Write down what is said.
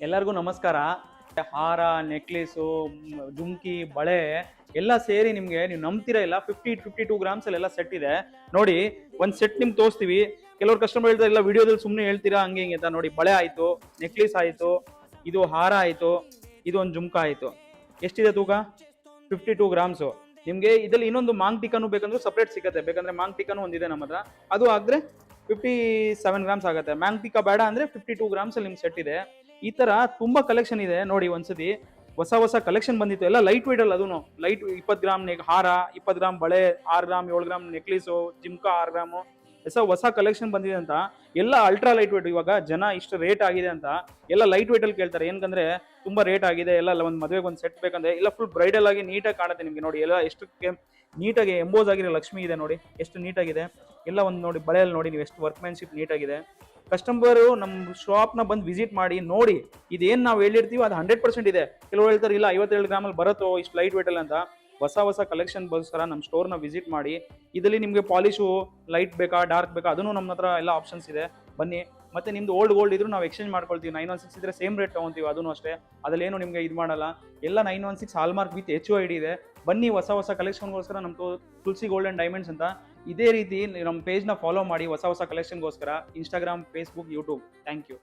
ಎಲ್ಲರಿಗೂ ನಮಸ್ಕಾರ. ಹಾರ, ನೆಕ್ಲೇಸು, ಜುಮ್ಕಿ, ಬಳೆ ಎಲ್ಲ ಸೇರಿ ನಿಮಗೆ ನೀವು ನಂಬ್ತಿರ ಇಲ್ಲ 52 ಗ್ರಾಮ್ಸ್ ಅಲ್ಲೆಲ್ಲ ಸೆಟ್ ಇದೆ ನೋಡಿ. ಒಂದು ಸೆಟ್ ನಿಮ್ಗೆ ತೋರಿಸ್ತೀವಿ. ಕೆಲವರು ಕಸ್ಟಮರ್ ಹೇಳ್ತಾರೆ ಇಲ್ಲ ವಿಡಿಯೋದಲ್ಲಿ ಸುಮ್ಮನೆ ಹೇಳ್ತೀರಾ ಹಂಗೆ ಹಿಂಗೆ ಅಂತ. ನೋಡಿ, ಬಳೆ ಆಯಿತು, ನೆಕ್ಲೇಸ್ ಆಯಿತು, ಇದು ಹಾರ ಆಯಿತು, ಇದು ಒಂದು ಜುಮ್ಕ ಆಯಿತು. ಎಷ್ಟಿದೆ ತೂಕ? 52 ಗ್ರಾಮ್ಸು. ನಿಮಗೆ ಇದರಲ್ಲಿ ಇನ್ನೊಂದು ಮಾಂಗ್ ಟಿಕಾನು ಬೇಕಂದ್ರೆ ಸಪ್ರೇಟ್ ಸಿಗುತ್ತೆ. ಬೇಕಂದ್ರೆ ಮಾಂಗ್ ಟಿಕಾನು ಒಂದಿದೆ ನಮ್ಮ ಹತ್ರ, ಅದು ಆಗಿದ್ರೆ 57 ಗ್ರಾಮ್ಸ್ ಆಗುತ್ತೆ. ಮ್ಯಾಂಗ್ ಟಿಕಾ ಬೇಡ ಅಂದ್ರೆ 52 ಗ್ರಾಮ್ಸ್ ಅಲ್ಲಿ ನಿಮ್ಗೆ ಸೆಟ್ ಇದೆ. ಈ ತರ ತುಂಬಾ ಕಲೆಕ್ಷನ್ ಇದೆ ನೋಡಿ. ಒಂದ್ಸತಿ ಹೊಸ ಕಲೆಕ್ಷನ್ ಬಂದಿತ್ತು, ಎಲ್ಲ ಲೈಟ್ ವೇಟ್ ಅಲ್ಲಿ. ಅದನ್ನು ಲೈಟ್ 20 ಗ್ರಾಮ್ ಹಾರ, 20 ಗ್ರಾಮ್ ಬಳೆ, 6 ಗ್ರಾಮ್ 7 ಗ್ರಾಮ್ ನೆಕ್ಲೇಸು, ಜಿಮ್ಕಾ 6 ಗ್ರಾಮು, ಹೊಸ ಕಲೆಕ್ಷನ್ ಬಂದಿದೆ ಅಂತ. ಎಲ್ಲ ಅಲ್ಟ್ರಾ ಲೈಟ್ ವೇಟ್. ಇವಾಗ ಜನ ಇಷ್ಟು ರೇಟ್ ಆಗಿದೆ ಅಂತ ಎಲ್ಲ ಲೈಟ್ ವೇಟ್ ಅಲ್ಲಿ ಕೇಳ್ತಾರೆ. ಏನಂದ್ರೆ ತುಂಬಾ ರೇಟ್ ಆಗಿದೆ, ಎಲ್ಲ ಒಂದು ಮದುವೆಗೆ ಒಂದು ಸೆಟ್ ಬೇಕಂದ್ರೆ ಇಲ್ಲ ಫುಲ್ ಬ್ರೈಡಲ್ ಆಗಿ ನೀಟಾಗಿ ಕಾಣುತ್ತೆ ನಿಮ್ಗೆ. ನೋಡಿ ಎಲ್ಲ ಎಷ್ಟು ನೀಟಾಗಿ ಎಂಬೋಸ್ ಆಗಿರೋ ಲಕ್ಷ್ಮಿ ಇದೆ ನೋಡಿ, ಎಷ್ಟು ನೀಟಾಗಿದೆ ಎಲ್ಲ. ಒಂದು ನೋಡಿ ಬಳೆಯಲ್ಲಿ ನೋಡಿ ನೀವು ಎಷ್ಟು ವರ್ಕ್ಮ್ಯಾನ್ಶಿಪ್ ನೀಟಾಗಿದೆ. ಕಸ್ಟಮರು ನಮ್ಮ ಶಾಪ್ನ ಬಂದು ವಿಸಿಟ್ ಮಾಡಿ ನೋಡಿ. ಇದೇನು ನಾವು ಹೇಳಿರ್ತೀವಿ ಅದು 100% ಇದೆ. ಕೆಲವರು ಹೇಳ್ತಾರೆ ಇಲ್ಲ 57 ಗ್ರಾಮಲ್ಲಿ ಬರುತ್ತೋ ಇಷ್ಟು ಲೈಟ್ ವೇಟ್ ಅಲ್ಲಿ ಅಂತ. ಹೊಸ ಕಲೆಕ್ಷನ್ಗೋಸ್ಕರ ನಮ್ಮ ಸ್ಟೋರ್ನ ವಿಸಿಟ್ ಮಾಡಿ. ಇದರಲ್ಲಿ ನಿಮಗೆ ಪಾಲಿಶು ಲೈಟ್ ಬೇಕಾ, ಡಾರ್ಕ್ ಬೇಕಾ, ಅದನ್ನು ನಮ್ಮ ಹತ್ರ ಎಲ್ಲ ಆಪ್ಷನ್ಸ್ ಇದೆ. ಬನ್ನಿ. ಮತ್ತೆ ನಿಮ್ದು ಗೋಲ್ಡ್ ಇದ್ರು ನಾವು ಎಕ್ಸ್ಚೇಂಜ್ ಮಾಡ್ಕೊಳ್ತೀವಿ. 916 ಇದ್ರೆ ಸೇಮ್ ರೇಟ್ ತಗೊಂತೀವಿ, ಅದನ್ನು ಅಷ್ಟೇ. ಅದಲ್ಲೇನು ನಿಮಗೆ ಇದು ಮಾಡಲ್ಲ. ಎಲ್ಲ 916 ಹಾಲ್ಮಾರ್ಕ್ ವಿತ್ HOID ಇದೆ. ಬನ್ನಿ, ಹೊಸ ಕಲೆಕ್ಷನ್ಗೋಸ್ಕರ ನಮ್ಮ ತುಳಸಿ ಗೋಲ್ಡ್ ಅಂಡ್ ಡೈಮಂಡ್ಸ್ ಅಂತ. ಇದೇ ರೀತಿ ನಮ್ಮ ಪೇಜ್ನ ಫಾಲೋ ಮಾಡಿ ಹೊಸ ಕಲೆಕ್ಷನ್ಗೋಸ್ಕರ. Instagram, Facebook, YouTube. Thank you.